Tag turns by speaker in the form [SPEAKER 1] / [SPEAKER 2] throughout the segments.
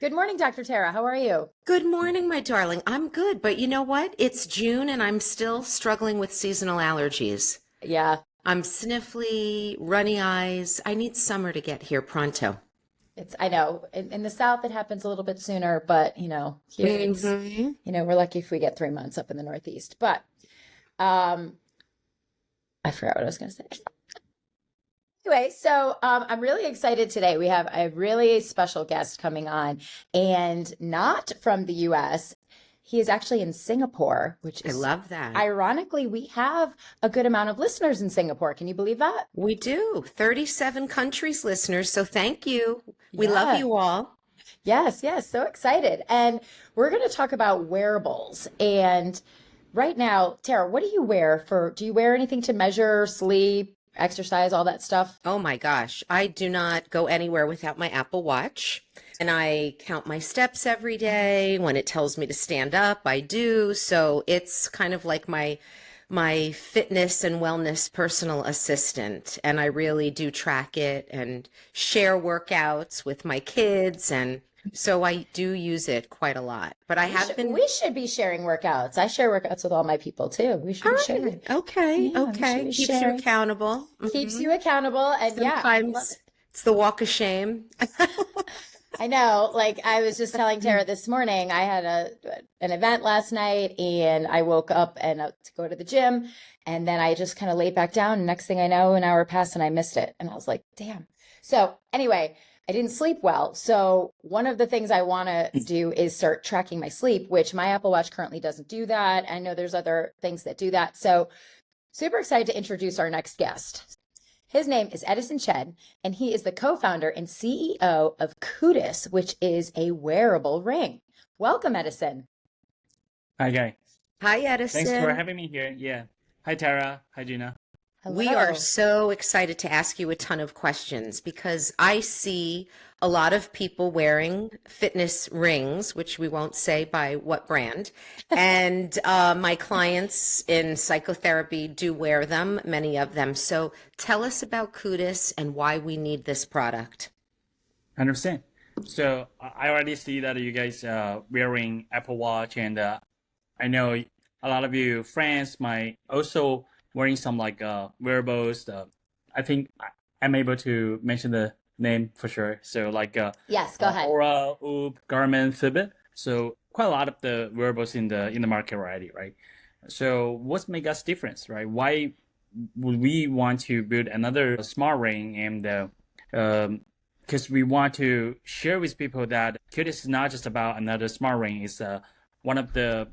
[SPEAKER 1] Good morning, Dr. Tara. How are you?
[SPEAKER 2] Good morning, my darling. I'm good, but you know what? It's June and I'm still struggling with seasonal allergies.
[SPEAKER 1] Yeah,
[SPEAKER 2] I'm sniffly, runny eyes. I need summer to get here pronto.
[SPEAKER 1] I know in the South it happens a little bit sooner, but here we're lucky if we get 3 months up in the Northeast. But I forgot what I was going to say. Anyway, so I'm really excited today. We have a really special guest coming on, and not from the US. He is actually in Singapore, which
[SPEAKER 2] I
[SPEAKER 1] is
[SPEAKER 2] love that.
[SPEAKER 1] ironically, we have a good amount of listeners in Singapore. Can you believe that?
[SPEAKER 2] We do. 37 countries listeners, so thank you. We love you all.
[SPEAKER 1] Yes, so excited. And we're going to talk about wearables. And right now, Tara, what do you wear do you wear anything to measure sleep, exercise, all that stuff?
[SPEAKER 2] Oh my gosh, I do not go anywhere without my Apple Watch. And I count my steps every day. When it tells me to stand up, I do. So it's kind of like my fitness and wellness personal assistant. And I really do track it and share workouts with my kids. And so I do use it quite a lot. But
[SPEAKER 1] We should be sharing workouts. I share workouts with all my people too. We should be sharing.
[SPEAKER 2] Okay.
[SPEAKER 1] Yeah,
[SPEAKER 2] okay. Keeps you accountable.
[SPEAKER 1] Keeps you accountable. And
[SPEAKER 2] sometimes it's the walk of shame.
[SPEAKER 1] I know. Like I was just telling Tara this morning, I had an event last night and I woke up and to go to the gym, and then I just kind of laid back down. And next thing I know, an hour passed and I missed it. And I was like, damn. So anyway, I didn't sleep well. So one of the things I want to do is start tracking my sleep, which my Apple Watch currently doesn't do that. I know there's other things that do that. So super excited to introduce our next guest. His name is Edison Chen, and he is the co-founder and CEO of Cudis, which is a wearable ring. Welcome, Edison.
[SPEAKER 3] Hi, guys.
[SPEAKER 2] Hi, Edison.
[SPEAKER 3] Thanks for having me here. Yeah. Hi, Tara. Hi, Gina.
[SPEAKER 1] Hello.
[SPEAKER 2] We are so excited to ask you a ton of questions because I see a lot of people wearing fitness rings, which we won't say by what brand. And my clients in psychotherapy do wear them, many of them. So tell us about Cudis and why we need this product.
[SPEAKER 3] 100%. So I already see that you guys wearing Apple Watch, and I know a lot of you friends might also wearing some like wearables. I think I'm able to mention the name for sure. So like
[SPEAKER 1] yes, go ahead.
[SPEAKER 3] Aura, Oop, Garmin, Fitbit. So quite a lot of the wearables in the market already, right? So what makes us different, right? Why would we want to build another smart ring? And because we want to share with people that Cudis is not just about another smart ring. It's one of the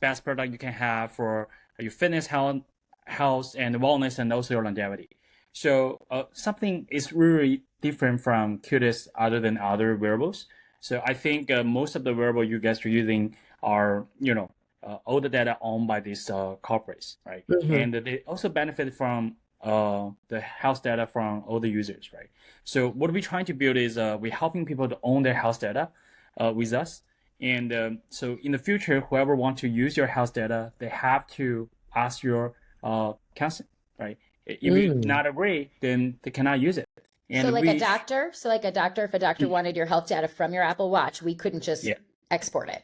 [SPEAKER 3] best product you can have for your fitness, health and wellness, and also your longevity. So something is really different from Cudis other than other wearables. So I think most of the wearable you guys are using are, all the data owned by these corporates, right? Mm-hmm. And they also benefit from the health data from all the users, right? So what we're trying to build is we're helping people to own their health data with us. And so in the future, whoever wants to use your health data, they have to ask your consent, right? If you're not agree, then they cannot use it. And
[SPEAKER 1] so a doctor, if a doctor wanted your health data from your Apple Watch, we couldn't just export it.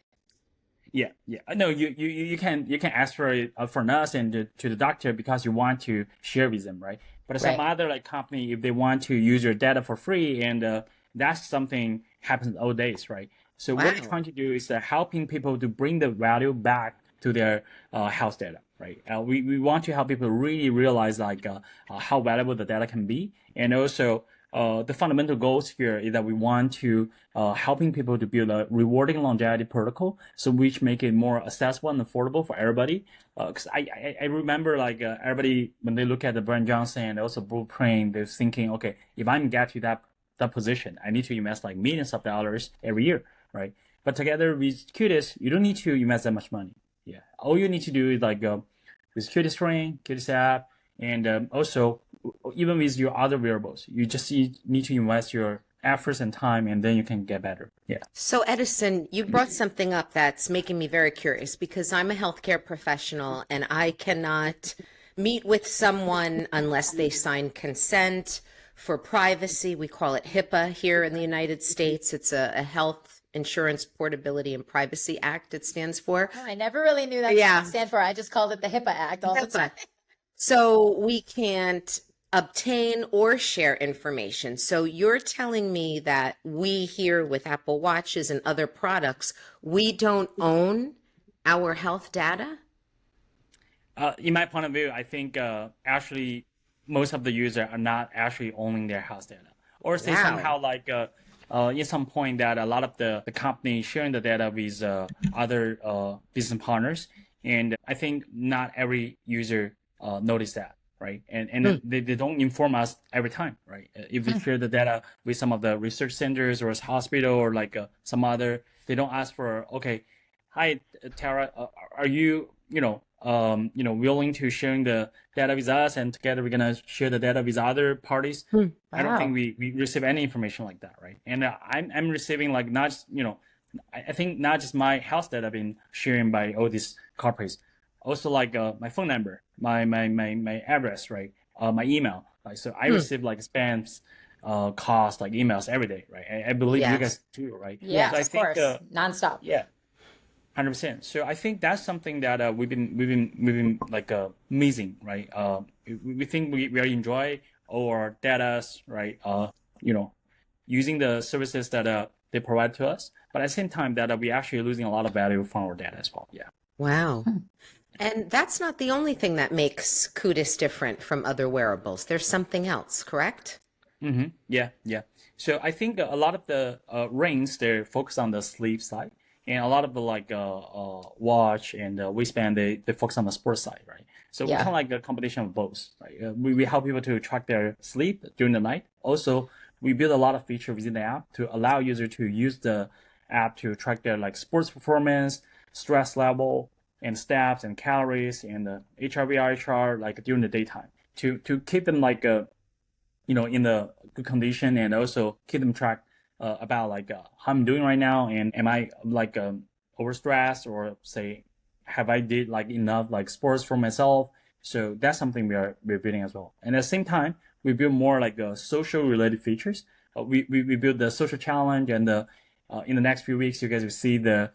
[SPEAKER 3] Yeah. No, you can ask for it from us and to the doctor because you want to share with them, right? But some other like company, if they want to use your data for free, and that's something happens all days, right? So what we're trying to do is helping people to bring the value back to their health data, right? We want to help people really realize like how valuable the data can be, and also the fundamental goals here is that we want to helping people to build a rewarding longevity protocol, so which make it more accessible and affordable for everybody. Because I remember like everybody when they look at the Brand Johnson and also Blueprint, they're thinking, okay, if I'm get to that position, I need to invest like millions of dollars every year, right? But together with Cudis, you don't need to invest that much money. Yeah, all you need to do is like with Cudis Ring, Cudis app, and also even with your other wearables, you just need to invest your efforts and time, and then you can get better. Yeah.
[SPEAKER 2] So Edison, you brought something up that's making me very curious because I'm a healthcare professional and I cannot meet with someone unless they sign consent for privacy. We call it HIPAA here in the United States. It's a health Insurance Portability and Privacy Act, it stands for.
[SPEAKER 1] Oh, I never really knew that
[SPEAKER 2] Yeah.
[SPEAKER 1] stand for. I just called it the HIPAA Act all the time.
[SPEAKER 2] So we can't obtain or share information. So you're telling me that we here with Apple Watches and other products, we don't own our health data?
[SPEAKER 3] In my point of view, I think actually most of the users are not actually owning their house data, or say
[SPEAKER 2] Wow.
[SPEAKER 3] somehow like in some point that a lot of the company sharing the data with other business partners, and I think not every user notice that, right? And they don't inform us every time, right? If we share the data with some of the research centers or hospital or like some other, they don't ask for, okay, hi Tara, are you willing to sharing the data with us, and together we're gonna share the data with other parties. I don't think we receive any information like that, right? And I'm receiving like not just, I think not just my health data being shared by all these corporates, also like my phone number, my address, right? My email. Like, so I receive like spams, cost like emails every day, right? I believe you guys do, right?
[SPEAKER 1] Yeah,
[SPEAKER 3] so I
[SPEAKER 1] of
[SPEAKER 3] think,
[SPEAKER 1] course, nonstop.
[SPEAKER 3] Yeah. 100%. So I think that's something that we've been like missing, right? We think we enjoy our data, right? Using the services that they provide to us, but at the same time that we actually losing a lot of value from our data as well. Yeah.
[SPEAKER 2] Wow. And that's not the only thing that makes Cudis different from other wearables. There's something else, correct?
[SPEAKER 3] Mm-hmm. Yeah. So I think a lot of the rings, they're focused on the sleep side. And a lot of the like watch and waistband, they focus on the sports side, right? So we kind of like a combination of both, right? We help people to track their sleep during the night. Also, we build a lot of features within the app to allow users to use the app to track their like sports performance, stress level, and steps and calories and the HRV chart like during the daytime to keep them like in the good condition, and also keep them track about like how I'm doing right now, and am I like overstressed, or say have I did like enough like sports for myself. So that's something we're building as well. And at the same time, we build more like social related features. We build the social challenge, and in the next few weeks you guys will see the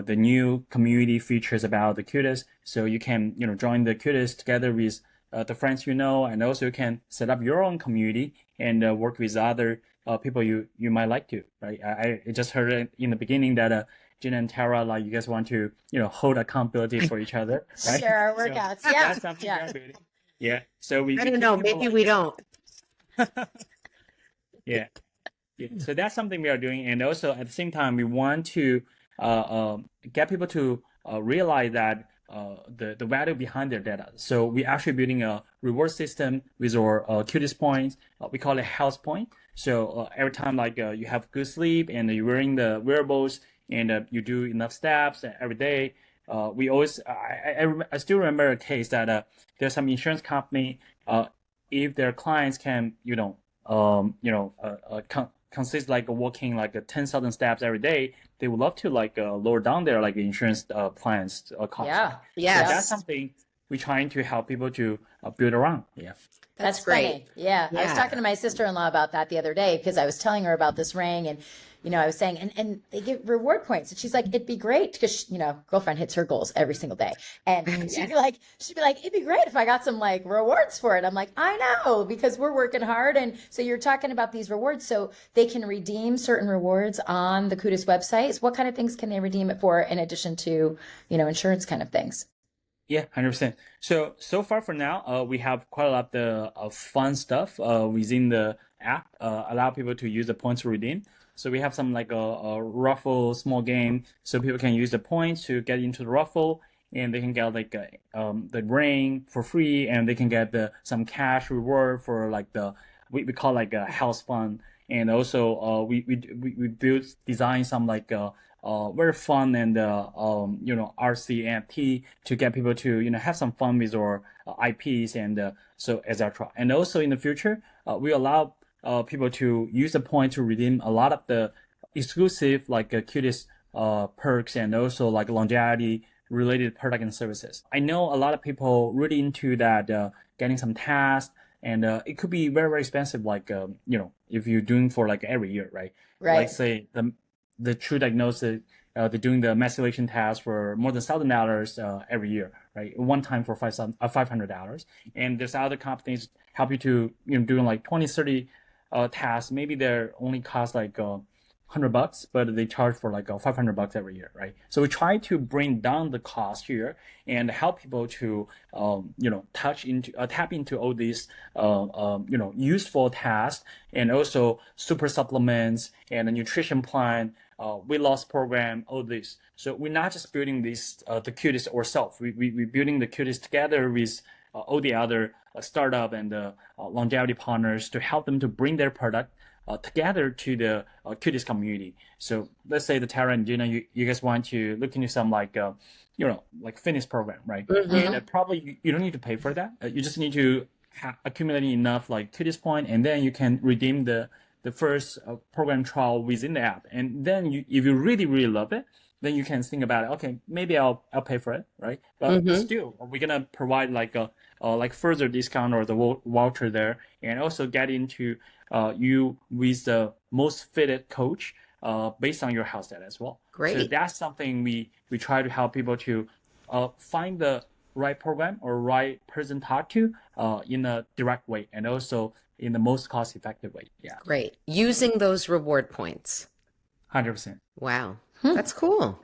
[SPEAKER 3] new community features about the Cudis. So you can join the Cudis together with the friends and also you can set up your own community and work with other people you might like to, right? I just heard it in the beginning that Gina and Tara, like you guys want to hold accountability for each other, right?
[SPEAKER 1] Share our workouts.
[SPEAKER 3] So that's something we're building. Yeah. So
[SPEAKER 2] I don't know. Maybe we don't.
[SPEAKER 3] Yeah. So that's something we are doing, and also at the same time we want to get people to realize that the value behind their data. So we're actually building a reward system with our Cudis points. We call it health point. So every time like you have good sleep and you're wearing the wearables and you do enough steps every day, we always I still remember a case that there's some insurance company, if their clients can consist like walking like 10,000 steps every day, they would love to like lower down their like insurance plans cost.
[SPEAKER 2] Yeah.
[SPEAKER 3] So that's something we're trying to help people to build around. Yeah.
[SPEAKER 1] That's
[SPEAKER 2] great.
[SPEAKER 1] funny. Yeah. I was talking to my sister-in-law about that the other day because I was telling her about this ring, and I was saying, and they give reward points, and she's like, it'd be great because girlfriend hits her goals every single day, and she'd be like, it'd be great if I got some like rewards for it. I'm like, I know, because we're working hard, and so you're talking about these rewards, so they can redeem certain rewards on the Cudis website. What kind of things can they redeem it for in addition to insurance kind of things?
[SPEAKER 3] Yeah, 100%. So far for now, we have quite a lot of fun stuff within the app. Allow people to use the points to redeem. So we have some like a raffle small game, so people can use the points to get into the raffle, and they can get like the ring for free, and they can get some cash reward for like we call like a house fund. And also we design some like very fun and RC NFT to get people to have some fun with our IPs and so etc. And also in the future, we allow people to use the point to redeem a lot of the exclusive like Cudis perks, and also like longevity related product and services. I know a lot of people really into that, getting some tasks, and it could be very, very expensive, like if you're doing for like every year, right?
[SPEAKER 1] Right.
[SPEAKER 3] Like say the true diagnosis. They're doing the methylation test for more than $1,000 every year, right? One time for $500. And there's other companies help you to, doing like 20, 30 tasks. Maybe they're only cost like $100, but they charge for like $500 every year, right? So we try to bring down the cost here and help people to, tap into all these, useful tasks, and also super supplements and a nutrition plan, weight loss program, all this. So we're not just building this, the Cudis ourselves. We're building the Cudis together with all the other startup and longevity partners to help them to bring their product together to the Cudis community. So let's say the Tara and Gina, you guys want to look into some like fitness program, right? And probably you don't need to pay for that. You just need to accumulate enough like Cudis point, and then you can redeem the first program trial within the app. And then if you really, really love it, then you can think about it. Okay, maybe I'll pay for it, right? But still, we're gonna provide like a further discount or the voucher there, and also get into you with the most fitted coach based on your health data as well.
[SPEAKER 2] Great.
[SPEAKER 3] So that's something we try to help people to find the right program or right person to talk to in a direct way, and also in the most cost-effective way. Yeah.
[SPEAKER 2] Great. Using those reward points.
[SPEAKER 3] 100%.
[SPEAKER 2] Wow. That's cool.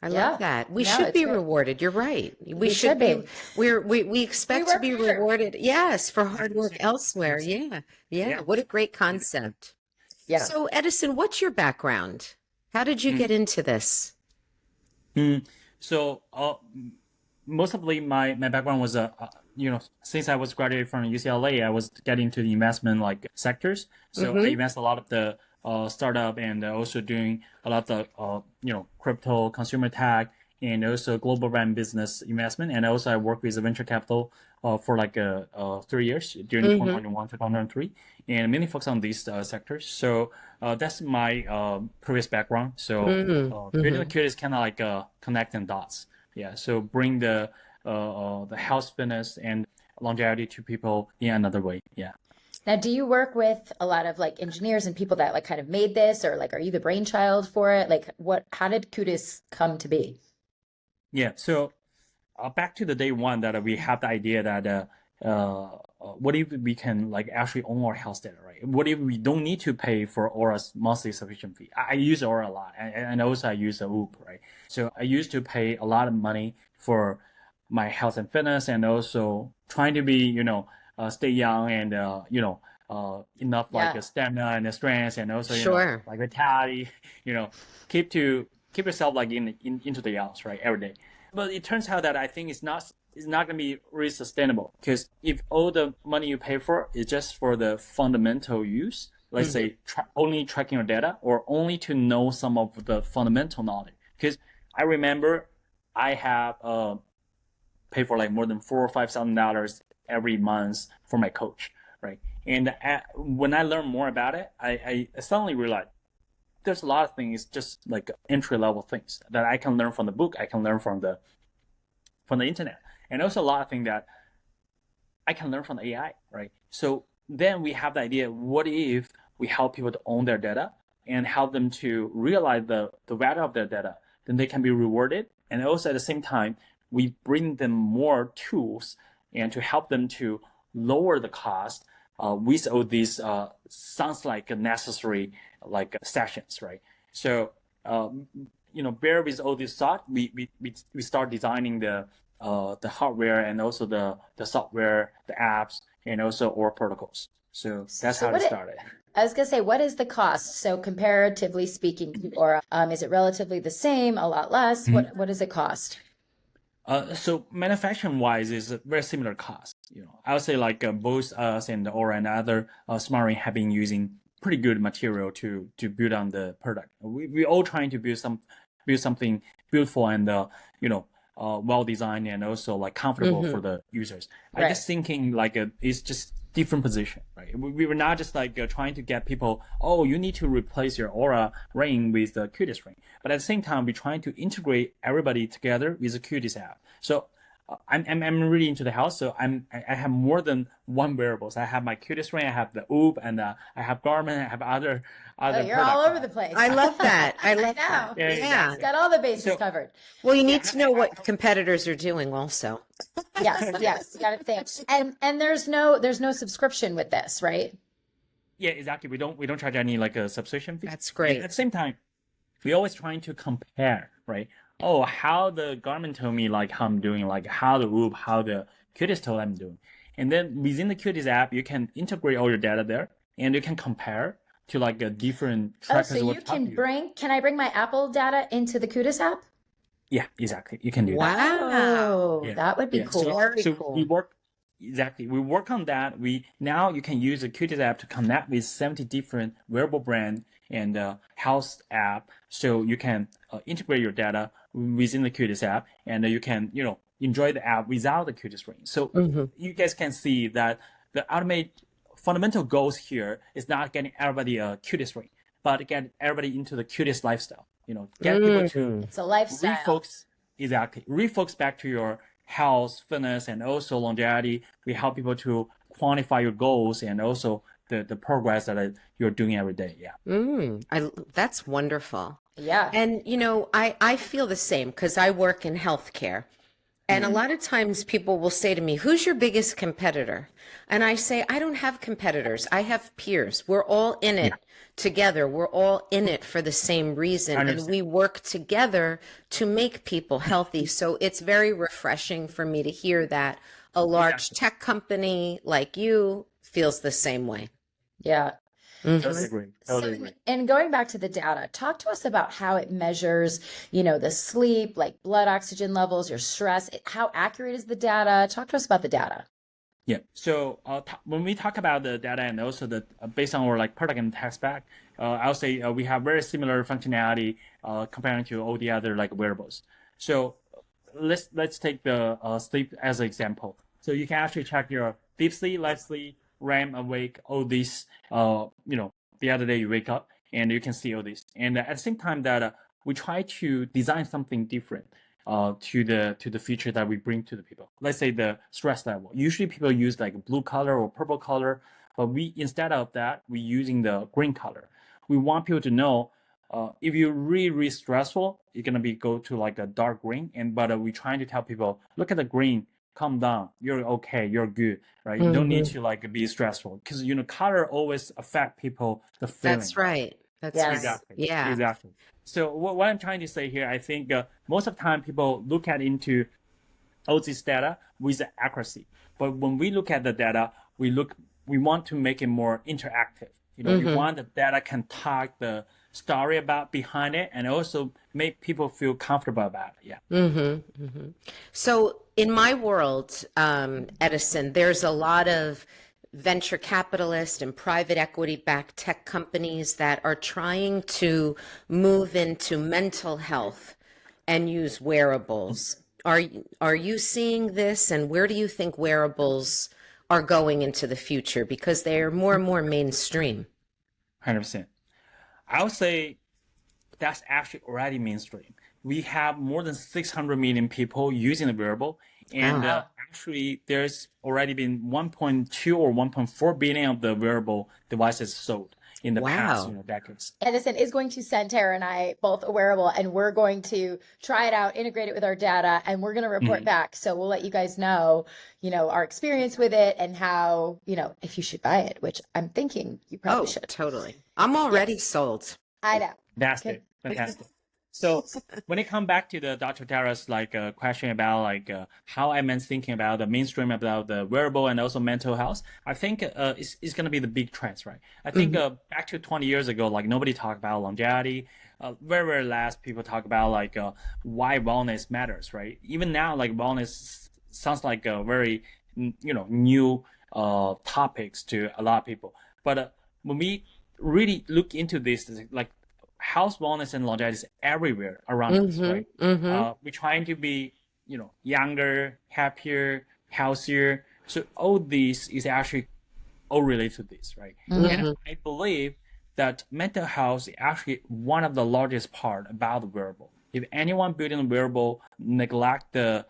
[SPEAKER 2] I love that. We should be rewarded. You're right. We should be. We expect to be rewarded. Yes, for hard work elsewhere. Yeah. What a great concept.
[SPEAKER 1] Yeah.
[SPEAKER 2] So Edison, what's your background? How did you get into this?
[SPEAKER 3] So mostly my background was since I was graduated from UCLA, I was getting into the investment like sectors. So I invest a lot of the startup, and also doing a lot of crypto, consumer tech, and also global brand business investment. And also I worked with venture capital for like 3 years during 2021 to 2023, and mainly focus on these sectors. So that's my previous background. So building the Cudis is kind of like connecting dots. Yeah. So bring the health, fitness, and longevity to people in another way. Yeah.
[SPEAKER 1] Now, do you work with a lot of like engineers and people that like kind of made this, or like, are you the brainchild for it? Like how did Cudis come to be?
[SPEAKER 3] Yeah. So back to the day one that we have the idea that what if we can like actually own our health data, right? What if we don't need to pay for Aura's monthly subscription fee? I use Aura a lot, and also I use a Whoop, right? So I used to pay a lot of money for my health and fitness, and also trying to be, stay young and, enough like stamina and strength, and also, like vitality, keep yourself like into the house, right? Every day. But it turns out that I think it's not going to be really sustainable, because if all the money you pay for is just for the fundamental use, let's say only tracking your data, or only to know some of the fundamental knowledge. Because I remember I have pay for like more than $4,000 or $5,000 every month for my coach, right? And when I learned more about it, I suddenly realized there's a lot of things, just like entry level things that I can learn from the book, I can learn from the internet, and also a lot of things that I can learn from the AI, right? So then we have the idea: what if we help people to own their data and help them to realize the value of their data? Then they can be rewarded, and also at the same time, we bring them more tools and to help them to lower the cost with all these sounds like necessary like sessions, right? So bear with all this thought, we start designing the hardware, and also the software, the apps, and also our protocols. So that's how it started.
[SPEAKER 1] I was gonna say, what is the cost? So comparatively speaking, or is it relatively the same, a lot less? What does it cost?
[SPEAKER 3] So manufacturing wise is a very similar cost. I would say like both us and Aura and other smart ring have been using pretty good material to build on the product. We all trying to build something beautiful and well designed, and also like comfortable for the users.
[SPEAKER 1] Right.
[SPEAKER 3] I just thinking like it's just different position, right? We were not just like trying to get people, you need to replace your Aura ring with the Cudis ring. But at the same time, we're trying to integrate everybody together with the Cudis app. So I'm really into the health, so I have more than one wearables. I have my Cudis Ring, I have the OOP, and I have Garmin, I have other
[SPEAKER 1] Oh, you're
[SPEAKER 3] products.
[SPEAKER 1] all over the place.
[SPEAKER 2] I love that. I love
[SPEAKER 1] know.
[SPEAKER 2] that.
[SPEAKER 3] Yeah,
[SPEAKER 2] Yeah.
[SPEAKER 1] It's got all the bases
[SPEAKER 3] So-
[SPEAKER 1] covered.
[SPEAKER 2] Well, you need to know what competitors are doing also.
[SPEAKER 1] Yes, you got to think. And there's no subscription with this, right?
[SPEAKER 3] Yeah, exactly. We don't charge any like a subscription fee.
[SPEAKER 2] That's great.
[SPEAKER 3] And at the same time, we're always trying to compare, right? Oh, how the Garmin told me like how I'm doing, like how the OOP, how the Cudis told I'm doing. And then within the Cudis app, you can integrate all your data there and you can compare to like a different
[SPEAKER 1] Oh,
[SPEAKER 3] trackers.
[SPEAKER 1] so you can I bring my Apple data into the Cudis app?
[SPEAKER 3] Yeah, exactly. You can do that.
[SPEAKER 2] Wow.
[SPEAKER 1] Oh,
[SPEAKER 3] Yeah.
[SPEAKER 1] that would be
[SPEAKER 3] Yeah.
[SPEAKER 1] cool.
[SPEAKER 3] So
[SPEAKER 2] cool.
[SPEAKER 3] we work on that. Now you can use the Cudis app to connect with 70 different wearable brand and health app. So you can integrate your data within the Cudis app, and you can enjoy the app without the Cudis Ring. So you guys can see that the ultimate fundamental goals here is not getting everybody a Cudis Ring, but get everybody into the Cudis lifestyle. Get people to
[SPEAKER 1] It's a lifestyle.
[SPEAKER 3] refocus back to your health, fitness, and also longevity. We help people to quantify your goals and also the progress that you're doing every day. Yeah.
[SPEAKER 2] That's wonderful.
[SPEAKER 1] Yeah.
[SPEAKER 2] And, I feel the same because I work in healthcare. And a lot of times people will say to me, who's your biggest competitor? And I say, I don't have competitors. I have peers. We're all in it together. We're all in it for the same reason. And we work together to make people healthy. So it's very refreshing for me to hear that a large tech company like you feels the same way.
[SPEAKER 1] Yeah.
[SPEAKER 3] Totally agree. Totally agree.
[SPEAKER 1] And going back to the data, talk to us about how it measures, the sleep, like blood oxygen levels, your stress. How accurate is the data? Talk to us about the data.
[SPEAKER 3] Yeah. So when we talk about the data and also the based on our like product and tech stack, I'll say we have very similar functionality comparing to all the other like wearables. So let's take the sleep as an example. So you can actually check your deep sleep, light sleep, REM, awake, all these. The other day you wake up and you can see all this. And at the same time that we try to design something different to the feature that we bring to the people. Let's say the stress level. Usually people use like blue color or purple color, but we instead of that we're using the green color. We want people to know if you're really, really stressful, you're gonna go to like a dark green. But we're trying to tell people, look at the green. Calm down. You're okay. You're good, right? You don't need to like be stressful because color always affect people the feeling.
[SPEAKER 2] That's right. That's
[SPEAKER 1] Yes.
[SPEAKER 2] right.
[SPEAKER 3] Exactly.
[SPEAKER 2] Yeah.
[SPEAKER 3] Exactly. So what I'm trying to say here, I think most of the time people look at into all this data with the accuracy, but when we look at the data, we want to make it more interactive. You want the data can talk the story about behind it and also make people feel comfortable about it. Yeah.
[SPEAKER 2] So in my world, Edison, there's a lot of venture capitalist and private equity backed tech companies that are trying to move into mental health and use wearables. Are you seeing this, and where do you think wearables are going into the future? Because they're more and more mainstream.
[SPEAKER 3] 100%. I would say that's actually already mainstream. We have more than 600 million people using the wearable, and actually there's already been 1.2 or 1.4 billion of the wearable devices sold in the past decades.
[SPEAKER 1] Edison is going to send Tara and I both a wearable, and we're going to try it out, integrate it with our data, and we're going to report back. So we'll let you guys know, our experience with it and how, if you should buy it, which I'm thinking you probably should.
[SPEAKER 2] Totally. I'm already sold.
[SPEAKER 1] I know.
[SPEAKER 3] Fantastic. So when it comes back to the Dr. Tara's question about how I'm thinking about the mainstream about the wearable and also mental health, I think it's going to be the big trends, right? I think back to 20 years ago, nobody talked about longevity. Very, very last people talk about why wellness matters, right? Even now, wellness sounds like a very new topics to a lot of people. But when we really look into this, health, wellness, and longevity is everywhere around us, right? We're trying to be, younger, happier, healthier. So all this is actually all related to this, right? And I believe that mental health is actually one of the largest part about the wearable. If anyone building a wearable neglect the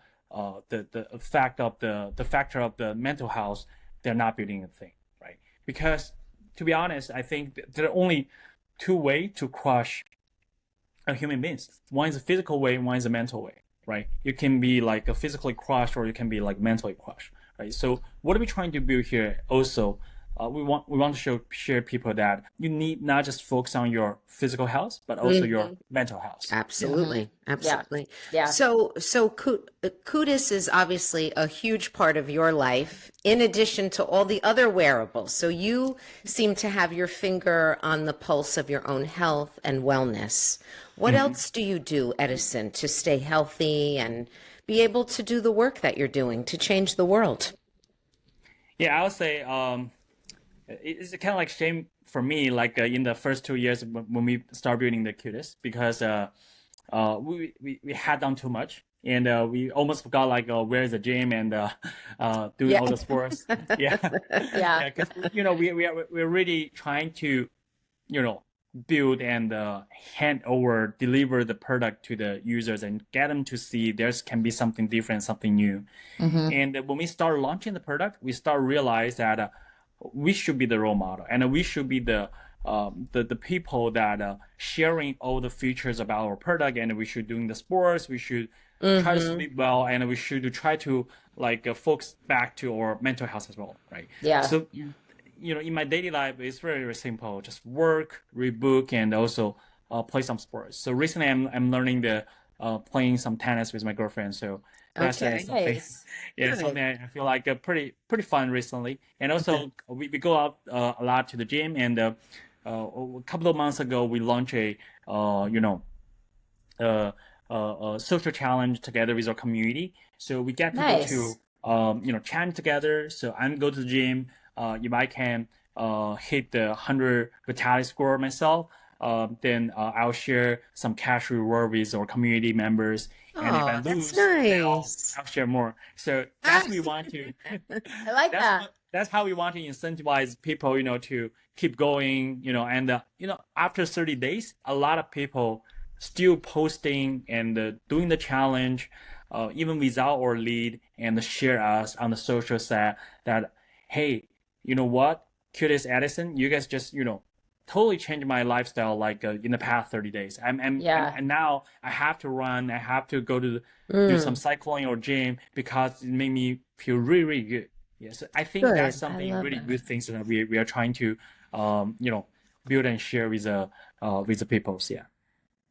[SPEAKER 3] the fact of the factor of the mental health, they're not building a thing, right? Because to be honest, I think there are only two ways to crush a human beings. One is a physical way, one is a mental way, right? You can be like a physically crushed, or you can be like mentally crushed, right? So what are we trying to build here? Also, we want to share people that you need not just focus on your physical health, but also your mental health.
[SPEAKER 2] Absolutely. Absolutely.
[SPEAKER 1] Yeah.
[SPEAKER 2] So Cudis is obviously a huge part of your life, in addition to all the other wearables. So you seem to have your finger on the pulse of your own health and wellness. What else do you do, Edison, to stay healthy and be able to do the work that you're doing to change the world?
[SPEAKER 3] Yeah, I would say it's kind of like shame for me, like in the first 2 years when we start building the Cudis, because we had done too much, and we almost forgot like where's the gym and doing all the sports. Yeah, because we're really trying to build and deliver the product to the users and get them to see there can be something different, something new. And when we start launching the product, we start realize that we should be the role model, and we should be the people that sharing all the features about our product, and we should doing the sports, we should try to sleep well, and we should try to like focus back to our mental health as well, right?
[SPEAKER 1] Yeah.
[SPEAKER 3] So in my daily life, it's very, very simple. Just work, read book, and also play some sports. So recently, I'm learning playing some tennis with my girlfriend. So that's something.
[SPEAKER 1] Nice.
[SPEAKER 3] Yeah, something I feel like pretty fun recently. And also, we go out a lot to the gym. And a couple of months ago, we launched a social challenge together with our community. So we get people to challenge together. So I'm go to the gym. If I can hit the 100 vitality score myself, then I'll share some cash reward with our community members. And if I lose, then I'll share more. So that's what we want to.
[SPEAKER 1] I like that.
[SPEAKER 3] That's how we want to incentivize people, to keep going, and after 30 days, a lot of people still posting and doing the challenge, even without our lead, and share us on the social side that, hey, you know what, Cudis Edison, you guys just, totally changed my lifestyle, like in the past 30 days. And now I have to run, I have to go to do some cycling or gym because it made me feel really, really good. Yes, I think that's something really good things that we are trying to, build and share with the people. Yeah.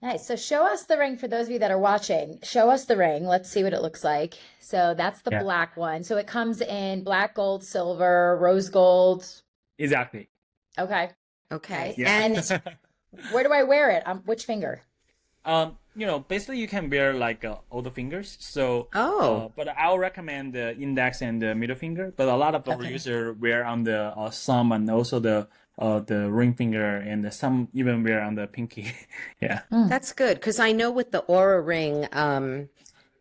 [SPEAKER 1] Nice. So show us the ring for those of you that are watching. Show us the ring. Let's see what it looks like. So that's the black one. So it comes in black, gold, silver, rose gold.
[SPEAKER 3] Exactly.
[SPEAKER 1] Okay.
[SPEAKER 2] Yeah.
[SPEAKER 1] And where do I wear it? Which finger?
[SPEAKER 3] Basically you can wear like all the fingers. So, but I'll recommend the index and the middle finger. But a lot of our users wear on the thumb and also the ring finger, and some even wear on the pinky. Yeah.
[SPEAKER 2] That's good, because I know with the Aura ring,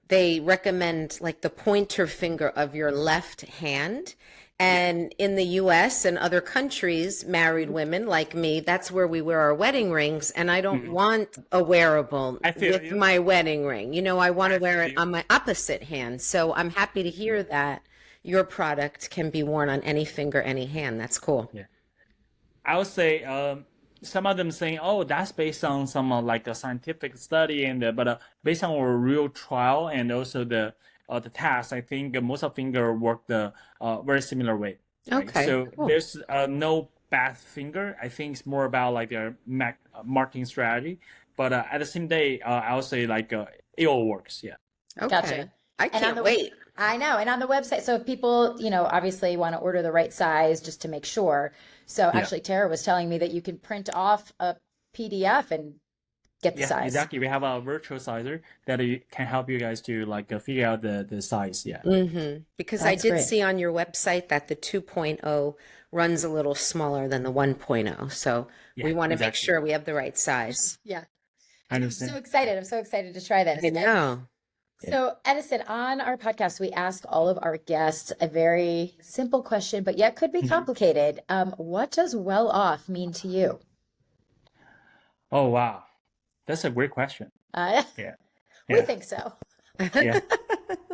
[SPEAKER 2] they recommend like the pointer finger of your left hand. And in the US and other countries, married women like me, that's where we wear our wedding rings. And I don't want a wearable with my wedding ring. I want to wear it on my opposite hand. So I'm happy to hear that your product can be worn on any finger, any hand. That's cool.
[SPEAKER 3] Yeah. I would say some of them saying, "Oh, that's based on some like a scientific study," but based on our real trial and also the test, I think most of finger work the very similar way. Right?
[SPEAKER 2] Okay.
[SPEAKER 3] So there's no bad finger. I think it's more about like their marketing strategy. But at the same day, I would say like it all works. Yeah.
[SPEAKER 2] Okay.
[SPEAKER 1] Gotcha.
[SPEAKER 2] I can't wait.
[SPEAKER 1] I know. And on the website, so if people, obviously want to order the right size just to make sure. So actually, Tara was telling me that you can print off a PDF and get the size.
[SPEAKER 3] Exactly. We have a virtual sizer that can help you guys to like figure out the size. Yeah.
[SPEAKER 2] Because I did see on your website that the 2.0 runs a little smaller than the 1.0. So we want to make sure we have the right size.
[SPEAKER 1] Yeah.
[SPEAKER 3] I understand.
[SPEAKER 1] I'm so excited to try this.
[SPEAKER 2] I know.
[SPEAKER 1] So, Edison, on our podcast, we ask all of our guests a very simple question, but yet could be complicated. What does well off mean to you?
[SPEAKER 3] Oh, wow. That's a great question.
[SPEAKER 1] We think so.
[SPEAKER 3] Yeah.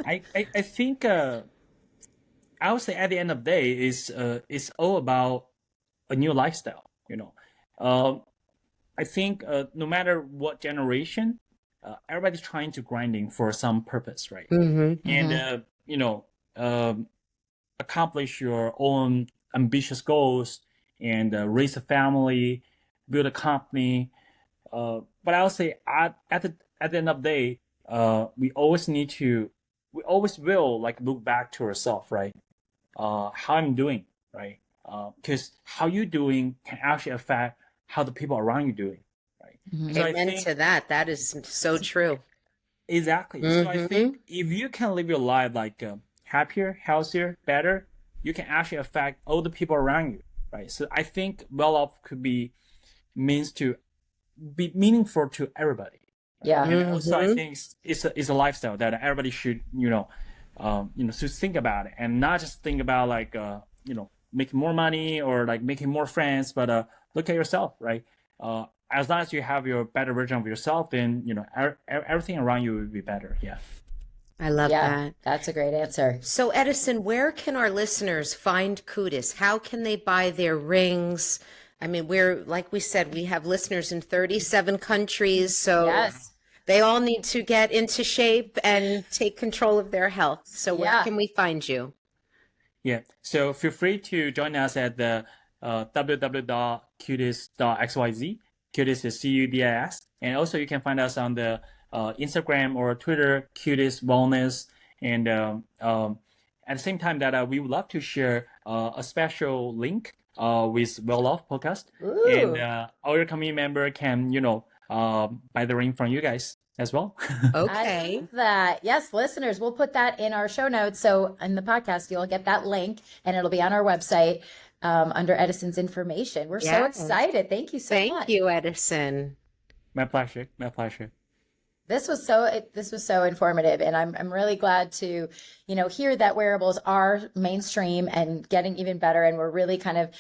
[SPEAKER 3] I think I would say at the end of the day is it's all about a new lifestyle. I think no matter what generation, everybody's trying to grinding for some purpose, right? And accomplish your own ambitious goals and raise a family, build a company. But I would say at the end of the day, we always will like look back to ourselves, right? How I'm doing, right? Because how you doing can actually affect how the people around you doing, right? So I
[SPEAKER 2] Amen
[SPEAKER 3] think
[SPEAKER 2] to that. That is so true.
[SPEAKER 3] exactly. So I think if you can live your life like happier, healthier, better, you can actually affect all the people around you, right? So I think Welloff could be meaningful to everybody.
[SPEAKER 1] Yeah.
[SPEAKER 3] And also I think it's a lifestyle that everybody should should think about it, and not just think about like making more money or like making more friends, but look at yourself, right? As long as you have your better version of yourself, then everything around you will be better. Yeah.
[SPEAKER 2] I love that.
[SPEAKER 1] That's a great answer.
[SPEAKER 2] So, Edison, where can our listeners find Cudis? How can they buy their rings? I mean, like we said, we have listeners in 37 countries, so
[SPEAKER 1] Yes.
[SPEAKER 2] they all need to get into shape and take control of their health. So where can we find you?
[SPEAKER 3] Yeah. So feel free to join us at the www.cudis.xyz. Cudis is Cudis. And also you can find us on the Instagram or Twitter, Cudis Wellness. And at the same time that we would love to share a special link with Welloff Podcast.
[SPEAKER 1] Ooh.
[SPEAKER 3] And all your community member can, buy the ring from you guys as well.
[SPEAKER 2] Okay.
[SPEAKER 1] I love that. Yes, listeners, we'll put that in our show notes. So in the podcast, you'll get that link and it'll be on our website under Edison's information. We're so excited. Thank you so much.
[SPEAKER 2] Thank you, Edison.
[SPEAKER 3] My pleasure. My pleasure.
[SPEAKER 1] This was so informative, and I'm really glad to, hear that wearables are mainstream and getting even better, and we're really kind of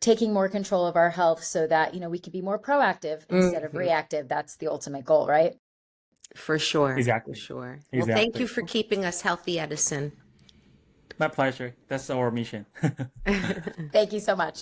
[SPEAKER 1] taking more control of our health so that, we can be more proactive instead of reactive. That's the ultimate goal, right?
[SPEAKER 2] For sure.
[SPEAKER 3] Exactly.
[SPEAKER 2] For sure.
[SPEAKER 3] Exactly.
[SPEAKER 2] Well, thank you for keeping us healthy, Edison.
[SPEAKER 3] My pleasure. That's our mission.
[SPEAKER 1] Thank you so much.